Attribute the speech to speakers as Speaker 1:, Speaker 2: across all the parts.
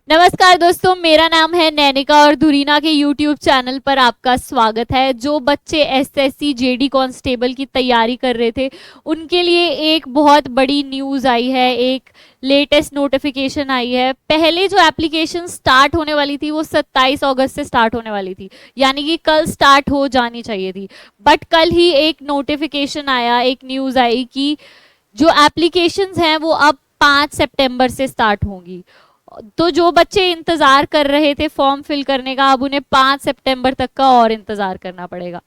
Speaker 1: नमस्कार दोस्तों, मेरा नाम है नैनिका और धुरीना के YouTube चैनल पर आपका स्वागत है। जो बच्चे एसएससी जेडी कांस्टेबल की तैयारी कर रहे थे उनके लिए एक बहुत बड़ी न्यूज़ आई है, एक लेटेस्ट नोटिफिकेशन आई है। पहले जो एप्लीकेशन स्टार्ट होने वाली थी वो 27 अगस्त से स्टार्ट होने वाली थी, यानी कि कल स्टार्ट हो जानी चाहिए थी। बट कल ही एक नोटिफिकेशन आया, एक न्यूज़ आई कि जो एप्लीकेशंस हैं वो अब 5 सितंबर से स्टार्ट होंगी। तो जो बच्चे इंतजार कर रहे थे फॉर्म फिल करने का, अब उन्हें 5 सितंबर तक का और इंतजार करना पड़ेगा।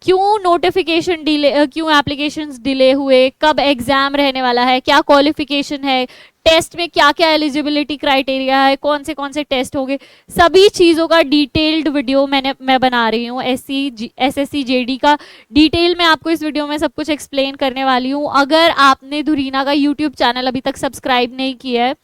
Speaker 1: क्यों नोटिफिकेशन डिले, क्यों एप्लीकेशंस डिले हुए, कब एग्जाम रहने वाला है, क्या क्वालिफिकेशन है, टेस्ट में क्या क्या एलिजिबिलिटी क्राइटेरिया है, कौन से टेस्ट होंगे, सभी चीज़ों का डिटेल्ड वीडियो मैं बना रही हूँ। एसएससी जेडी का डिटेल में आपको इस वीडियो में सब कुछ एक्सप्लेन करने वाली हूँ। अगर आपने धुरीना का यूट्यूब चैनल अभी तक सब्सक्राइब नहीं किया है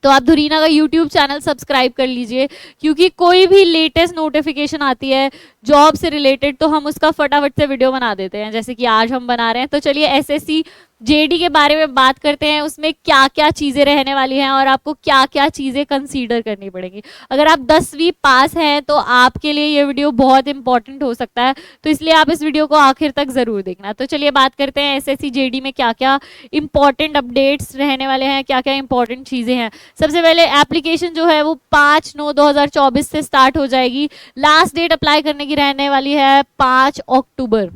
Speaker 1: तो आप धुरीना का यूट्यूब चैनल सब्सक्राइब कर लीजिए, क्योंकि कोई भी लेटेस्ट नोटिफिकेशन आती है जॉब से रिलेटेड तो हम उसका फटाफट से वीडियो बना देते हैं, जैसे कि आज हम बना रहे हैं। तो चलिए एसएससी जेडी के बारे में बात करते हैं, उसमें क्या क्या चीज़ें रहने वाली हैं और आपको क्या क्या चीज़ें कंसीडर करनी पड़ेंगी। अगर आप 10वीं पास हैं तो आपके लिए ये वीडियो बहुत इंपॉर्टेंट हो सकता है, तो इसलिए आप इस वीडियो को आखिर तक ज़रूर देखना। तो चलिए बात करते हैं एसएससी जेडी में क्या क्या इंपॉर्टेंट अपडेट्स रहने वाले हैं, क्या क्या इंपॉर्टेंट चीज़ें हैं। सबसे पहले एप्लीकेशन जो है वो 5/9/2024 से स्टार्ट हो जाएगी। लास्ट डेट अप्लाई करने की रहने वाली है 5 अक्टूबर।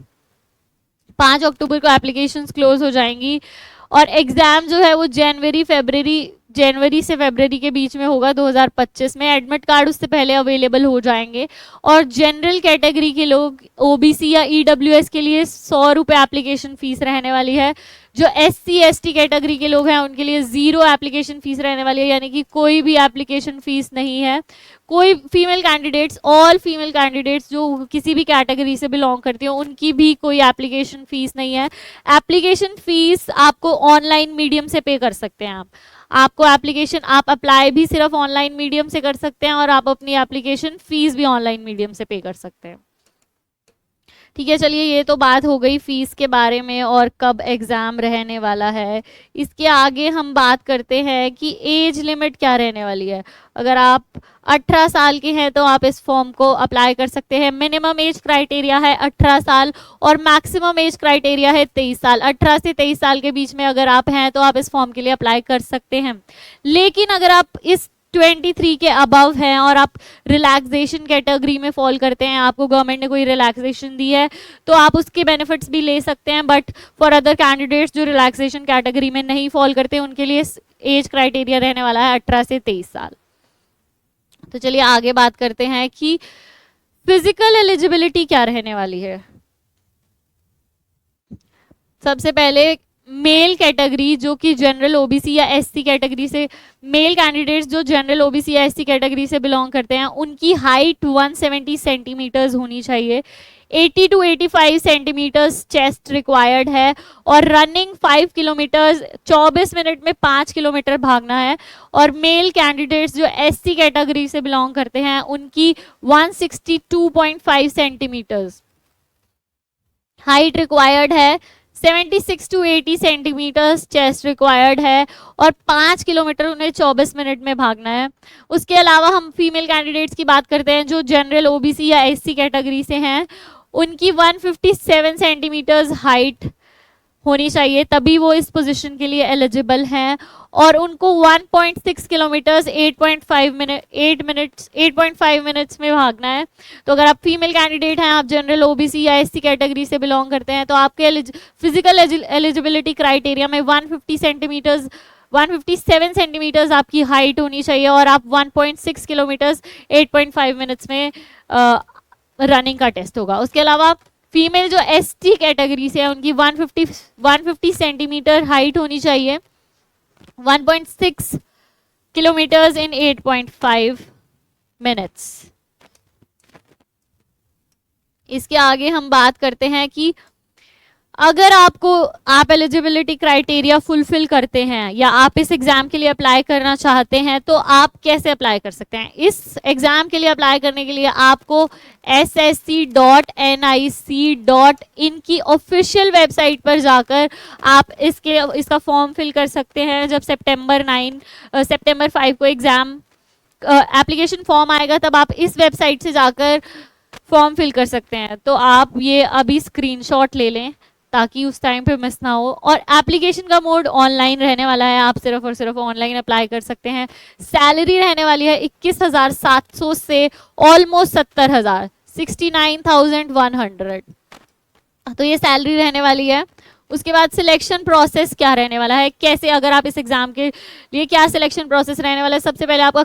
Speaker 1: 5 अक्टूबर को एप्लीकेशंस क्लोज हो जाएंगी और एग्ज़ाम जो है वो जनवरी से फरवरी के बीच में होगा 2025 में। एडमिट कार्ड उससे पहले अवेलेबल हो जाएंगे। और जनरल कैटेगरी के लोग, ओबीसी या ईडब्ल्यूएस के लिए 100 रुपये एप्लीकेशन फ़ीस रहने वाली है। जो SC/ST कैटेगरी के लोग हैं उनके लिए 0 एप्लीकेशन फ़ीस रहने वाली है, यानी कि कोई भी एप्लीकेशन फ़ीस नहीं है। कोई female candidates, all female candidates जो किसी भी कैटेगरी से बिलोंग करती हैं उनकी भी कोई एप्लीकेशन फ़ीस नहीं है। एप्लीकेशन फ़ीस आपको ऑनलाइन मीडियम से पे कर सकते हैं। आपको एप्लीकेशन, आप अप्लाई भी सिर्फ ऑनलाइन मीडियम से कर सकते हैं और आप अपनी एप्लीकेशन फ़ीस भी ऑनलाइन मीडियम से पे कर सकते हैं। ठीक है, चलिए ये तो बात हो गई फीस के बारे में और कब एग्ज़ाम रहने वाला है। इसके आगे हम बात करते हैं कि एज लिमिट क्या रहने वाली है। अगर आप 18 साल के हैं तो आप इस फॉर्म को अप्लाई कर सकते हैं। मिनिमम एज क्राइटेरिया है 18 साल और मैक्सिमम एज क्राइटेरिया है 23 साल। 18 से 23 साल के बीच में अगर आप हैं तो आप इस फॉर्म के लिए अप्लाई कर सकते हैं। लेकिन अगर आप इस 23 के अबव हैं और आप रिलैक्सेशन कैटेगरी में फॉल करते हैं, आपको गवर्नमेंट ने कोई रिलैक्सेशन दी है तो आप उसके बेनिफिट्स भी ले सकते हैं। बट फॉर अदर कैंडिडेट्स जो रिलैक्सेशन कैटेगरी में नहीं फॉल करते उनके लिए एज क्राइटेरिया रहने वाला है 18 से 23 साल। तो चलिए आगे बात करते हैं कि फिजिकल एलिजिबिलिटी क्या रहने वाली है। सबसे पहले मेल कैटेगरी जो कि जनरल ओबीसी या एससी कैटेगरी से, मेल कैंडिडेट्स जो जनरल ओबीसी या एससी कैटेगरी से बिलोंग करते हैं उनकी हाइट 170 सेंटीमीटर्स होनी चाहिए। 80 to 85 सेंटीमीटर्स चेस्ट रिक्वायर्ड है और रनिंग 5 किलोमीटर्स, 24 मिनट में 5 किलोमीटर भागना है। और मेल कैंडिडेट्स जो एससी कैटेगरी से बिलोंग करते हैं उनकी 162.5 सेंटीमीटर्स हाइट रिक्वायर्ड है। 76 to 80 सेंटीमीटर्स चेस्ट रिक्वायर्ड है और 5 किलोमीटर उन्हें 24 मिनट में भागना है। उसके अलावा हम फीमेल कैंडिडेट्स की बात करते हैं जो जनरल ओबीसी या एससी कैटेगरी से हैं, उनकी 157 सेंटीमीटर्स हाइट होनी चाहिए, तभी वो इस पोजीशन के लिए एलिजिबल हैं। और उनको 1.6 किलोमीटर्स 8.5 मिनट्स में भागना है। तो अगर आप फीमेल कैंडिडेट हैं, आप जनरल ओबीसी या एससी कैटेगरी से बिलोंग करते हैं तो आपके फिजिकल एलिजिबिलिटी क्राइटेरिया में 157 सेंटीमीटर्स आपकी हाइट होनी चाहिए और आप 1.6 किलोमीटर्स 8.5 मिनट्स में रनिंग का टेस्ट होगा। उसके अलावा फीमेल जो एसटी कैटेगरी से है उनकी 150 सेंटीमीटर हाइट होनी चाहिए, 1.6 किलोमीटर्स इन 8.5 मिनट्स। इसके आगे हम बात करते हैं कि अगर आप एलिजिबिलिटी क्राइटेरिया फुलफिल करते हैं या आप इस एग्ज़ाम के लिए अप्लाई करना चाहते हैं तो आप कैसे अप्लाई कर सकते हैं। इस एग्ज़ाम के लिए अप्लाई करने के लिए आपको ssc.nic.in की ऑफिशियल वेबसाइट पर जाकर आप इसका फॉर्म फिल कर सकते हैं। जब सितंबर 5 को एग्ज़ाम एप्लीकेशन फॉर्म आएगा तब आप इस वेबसाइट से जाकर फॉर्म फिल कर सकते हैं। तो आप ये अभी स्क्रीनशॉट ले लें ताकि उस टाइम पे मिस ना हो। और एप्लीकेशन का मोड ऑनलाइन रहने वाला है, आप सिर्फ और सिर्फ ऑनलाइन अप्लाई कर सकते हैं। सैलरी रहने वाली है 21,700 से ऑलमोस्ट 70,000, 69,100। तो ये सैलरी रहने वाली है। उसके बाद सिलेक्शन प्रोसेस क्या रहने वाला है, कैसे अगर आप इस एग्जाम के लिए क्या सिलेक्शन प्रोसेस रहने वाला है। सबसे पहले आपका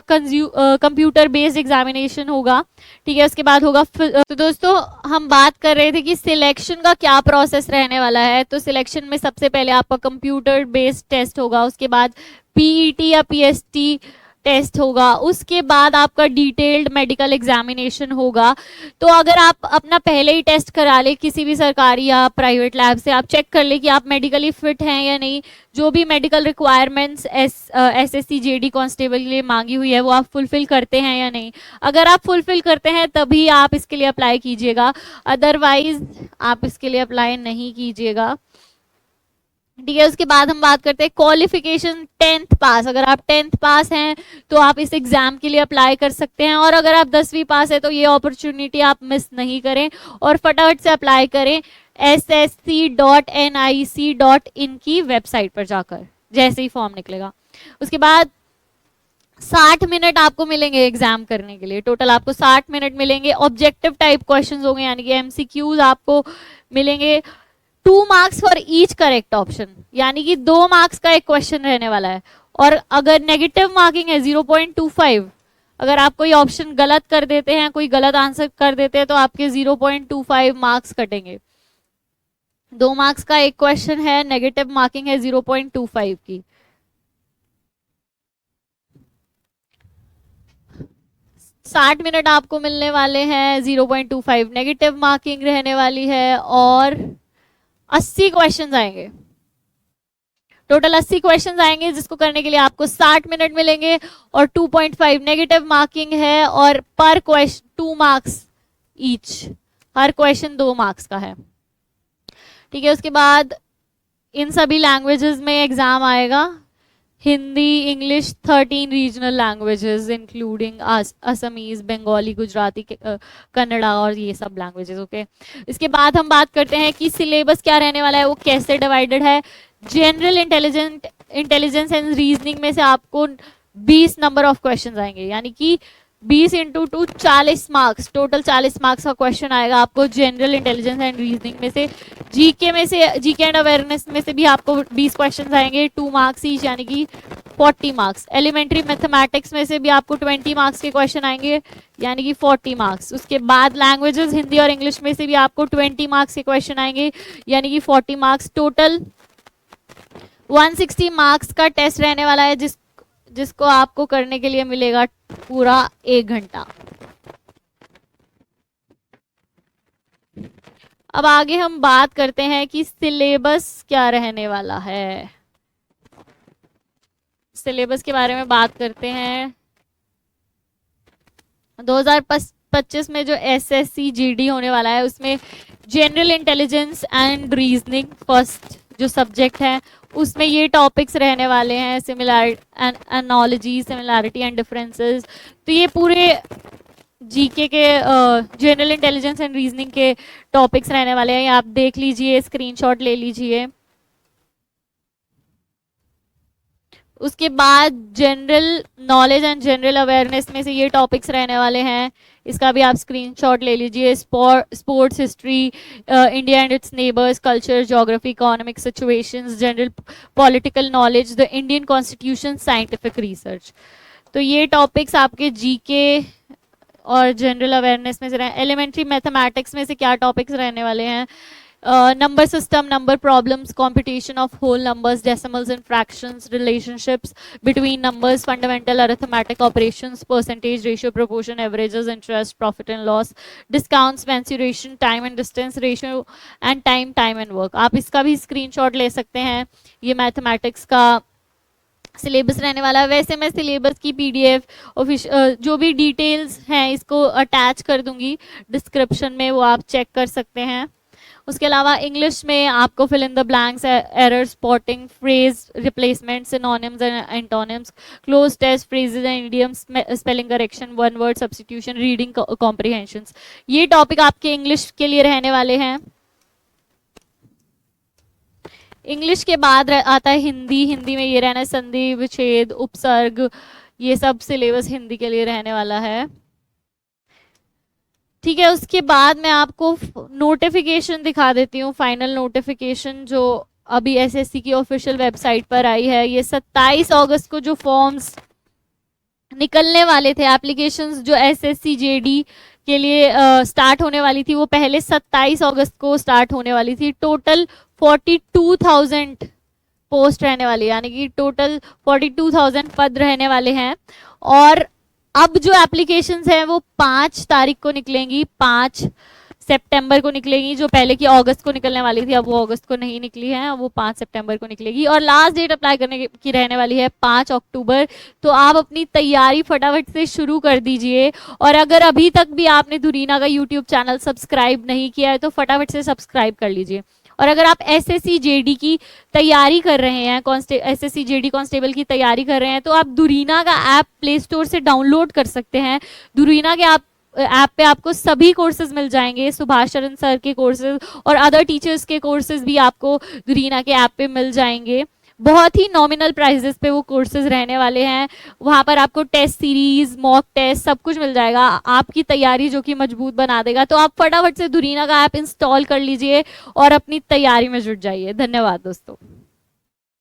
Speaker 1: कंप्यूटर बेस्ड एग्जामिनेशन होगा, ठीक है। उसके बाद होगा तो दोस्तों हम बात कर रहे थे कि सिलेक्शन का क्या प्रोसेस रहने वाला है। तो सिलेक्शन में सबसे पहले आपका कंप्यूटर बेस्ड टेस्ट होगा, उसके बाद पीईटी या पीएसटी टेस्ट होगा, उसके बाद आपका डिटेल्ड मेडिकल एग्जामिनेशन होगा। तो अगर आप अपना पहले ही टेस्ट करा ले किसी भी सरकारी या प्राइवेट लैब से, आप चेक कर ले कि आप मेडिकली फिट हैं या नहीं, जो भी medical requirements SSC JD constable के लिए मांगी हुई है वो आप फुलफिल करते हैं या नहीं। अगर आप फुलफिल करते हैं तभी आप इसके लिए अप्लाई कीजिएगा, अदरवाइज आप इसके लिए अप्लाई नहीं कीजिएगा, ठीक है। उसके बाद हम बात करते हैं क्वालिफिकेशन 10th पास। अगर आप 10th पास हैं तो आप इस एग्जाम के लिए अप्लाई कर सकते हैं, और अगर आप 10वीं पास है तो ये अपॉर्चुनिटी आप मिस नहीं करें और फटाफट से अप्लाई करें ssc.nic.in की वेबसाइट पर जाकर जैसे ही फॉर्म निकलेगा। उसके बाद 60 मिनट आपको मिलेंगे एग्जाम करने के लिए, टोटल आपको 60 मिनट मिलेंगे। ऑब्जेक्टिव टाइप क्वेश्चंस होंगे यानी कि एमसीक्यूज आपको मिलेंगे। 2 marks for each correct option, यानी कि 2 मार्क्स का एक क्वेश्चन रहने वाला है। और अगर नेगेटिव मार्किंग है 0.25, अगर आप कोई ऑप्शन गलत कर देते हैं, कोई गलत आंसर कर देते हैं तो आपके 0.25 मार्क्स कटेंगे। 2 मार्क्स का एक क्वेश्चन है, नेगेटिव मार्किंग है 0.25 की। साठ मिनट आपको मिलने वाले हैं, 0.25 नेगेटिव मार्किंग रहने वाली है, और 80 क्वेश्चंस आएंगे। टोटल 80 क्वेश्चंस आएंगे जिसको करने के लिए आपको 60 मिनट मिलेंगे, और 2.5 नेगेटिव मार्किंग है, और पर क्वेश्चन 2 मार्क्स ईच, हर क्वेश्चन 2 मार्क्स का है, ठीक है। उसके बाद इन सभी लैंग्वेजेस में एग्जाम आएगा, Hindi, English, 13 regional languages including Assamese, Bengali, Gujarati, Kannada और ये सब लैंग्वेजेस, ओके। इसके बाद हम बात करते हैं कि सिलेबस क्या रहने वाला है, वो कैसे डिवाइडेड है। जनरल इंटेलिजेंस एंड रीजनिंग में से आपको 20 नंबर ऑफ क्वेश्चन आएंगे, यानी कि 20 × 2 40 मार्क्स, टोटल 40 मार्क्स का क्वेश्चन आएगा आपको जनरल इंटेलिजेंस एंड रीजनिंग में से। जीके में से, जीके एंड अवेयरनेस में से भी आपको 20 क्वेश्चन आएंगे, 2 मार्क्स ईच, यानी कि 40 मार्क्स। एलिमेंट्री मैथमेटिक्स में से भी आपको 20 मार्क्स के क्वेश्चन आएंगे, यानी कि 40 मार्क्स। उसके बाद लैंग्वेजेस हिंदी और इंग्लिश में से भी आपको 20 मार्क्स के क्वेश्चन आएंगे, यानी कि 40 मार्क्स। टोटल 160 मार्क्स का टेस्ट रहने वाला है, जिसको आपको करने के लिए मिलेगा पूरा 1 घंटा। अब आगे हम बात करते हैं कि सिलेबस क्या रहने वाला है। सिलेबस के बारे में बात करते हैं। 2025 में जो एसएससी जीडी होने वाला है उसमें general intelligence and reasoning first जो सब्जेक्ट है उसमें ये टॉपिक्स रहने वाले हैं, एनालॉजी, सिमिलैरिटी एंड डिफरेंसेस। तो ये पूरे जीके के जनरल इंटेलिजेंस एंड रीजनिंग के टॉपिक्स रहने वाले हैं, आप देख लीजिए, स्क्रीनशॉट ले लीजिए। उसके बाद general knowledge and general awareness में से ये टॉपिक्स रहने वाले हैं, इसका भी आप स्क्रीनशॉट ले लीजिए। Sports history, India and it's neighbours, culture, geography, economic situations, general political knowledge, the Indian constitution, scientific research. तो ये टॉपिक्स आपके जीके और जनरल अवेयरनेस में से रहे। एलिमेंट्री मैथमेटिक्स में से क्या टॉपिक्स रहने वाले हैं, number system, number problems, computation of whole numbers, decimals and fractions, relationships between numbers, fundamental arithmetic operations, percentage, ratio, proportion, averages, interest, profit and loss, discounts, mensuration, time and distance, ratio and time and work. आप इसका भी screenshot ले सकते हैं। ये mathematics का syllabus रहने वाला है। वैसे मैं सिलेबस की पीडीएफ जो भी डिटेल्स हैं इसको अटैच कर दूंगी डिस्क्रिप्शन में, वो आप चेक कर सकते हैं। उसके अलावा इंग्लिश में आपको fill in the blanks, error spotting, phrase replacement, synonyms and antonyms, cloze test, phrases and idioms, spelling correction, one word substitution, reading comprehension, ये टॉपिक आपके इंग्लिश के लिए रहने वाले हैं। इंग्लिश के बाद आता है हिंदी। हिंदी में ये रहना है संधि, विच्छेद, उपसर्ग, ये सब सिलेबस हिंदी के लिए रहने वाला है। ठीक है, उसके बाद मैं आपको नोटिफिकेशन दिखा देती हूँ, फाइनल नोटिफिकेशन जो अभी एसएससी की ऑफिशियल वेबसाइट पर आई है। ये 27 अगस्त को जो फॉर्म्स निकलने वाले थे, एप्लीकेशंस जो एसएससी जेडी के लिए स्टार्ट होने वाली थी, वो पहले 27 अगस्त को स्टार्ट होने वाली थी। टोटल 42,000 पोस्ट रहने वाली है, यानी कि टोटल 42,000 पद रहने वाले हैं। और अब जो एप्लीकेशंस हैं वो 5 तारीख को निकलेंगी, 5 सितंबर को निकलेगी। जो पहले की अगस्त को निकलने वाली थी, अब वो अगस्त को नहीं निकली है, अब वो 5 सितंबर को निकलेगी। और लास्ट डेट अप्लाई करने की रहने वाली है 5 अक्टूबर। तो आप अपनी तैयारी फटाफट से शुरू कर दीजिए। और अगर अभी तक भी आपने धुरीना का यूट्यूब चैनल सब्सक्राइब नहीं किया है तो फटाफट से सब्सक्राइब कर लीजिए। और अगर आप एसएससी जेडी की तैयारी कर रहे हैं, एसएससी जेडी कांस्टेबल की तैयारी कर रहे हैं, तो आप धुरीना का ऐप प्ले स्टोर से डाउनलोड कर सकते हैं। धुरीना के ऐप पे आपको सभी कोर्सेज मिल जाएंगे, सुभाष चरण सर के कोर्सेज और अदर टीचर्स के कोर्सेज भी आपको धुरीना के ऐप पे मिल जाएंगे। बहुत ही नॉमिनल प्राइजेस पे वो कोर्सेज रहने वाले हैं। वहाँ पर आपको टेस्ट सीरीज, मॉक टेस्ट सब कुछ मिल जाएगा, आपकी तैयारी जो कि मजबूत बना देगा। तो आप फटाफट से धुरीना का ऐप इंस्टॉल कर लीजिए और अपनी तैयारी में जुट जाइए। धन्यवाद दोस्तों।